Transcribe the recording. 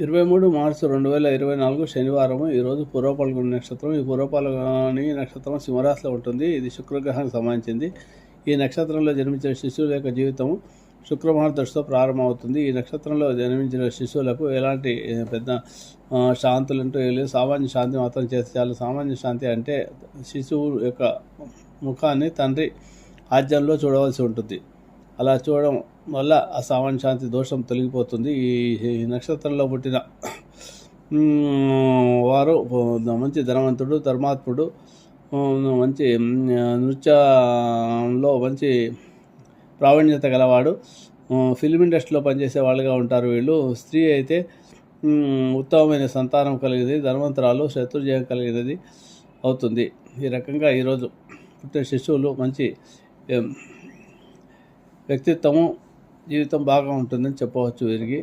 23 మార్చి 2024 శనివారము. ఈరోజు పూర్వ పాల్గొనే నక్షత్రం. ఈ పూర్వ పాల్గొని నక్షత్రం సింహరాశిలో ఉంటుంది. ఇది శుక్రగ్రహానికి సంబంధించింది. ఈ నక్షత్రంలో జన్మించిన శిశువుల యొక్క జీవితము శుక్రమహర్దశతో ప్రారంభమవుతుంది. ఈ నక్షత్రంలో జన్మించిన శిశువులకు ఎలాంటి పెద్ద శాంతులు అంటూ లేదు. సామాన్య శాంతి మాత్రం చేస్తే చాలు. సామాన్య శాంతి అంటే శిశువు యొక్క ముఖాన్ని తండ్రి ఆజ్ఞంలో చూడవలసి ఉంటుంది. అలా చూడడం వల్ల ఆ సామాన్య శాంతి దోషం తొలగిపోతుంది. ఈ నక్షత్రంలో పుట్టిన వారు మంచి ధనవంతుడు, ధర్మాత్ముడు, మంచి నృత్యంలో మంచి ప్రావీణ్యత గలవాడు, ఫిల్మ్ ఇండస్ట్రీలో పనిచేసే వాళ్ళుగా ఉంటారు వీళ్ళు. స్త్రీ అయితే ఉత్తమమైన సంతానం కలిగినది, ధనవంతరాలు, శత్రుజయం కలిగినది అవుతుంది. ఈ రకంగా ఈరోజు పుట్టిన శిశువులు మంచి వ్యక్తిత్వము, జీవితం బాగా ఉంటుందని చెప్పవచ్చు వీరికి.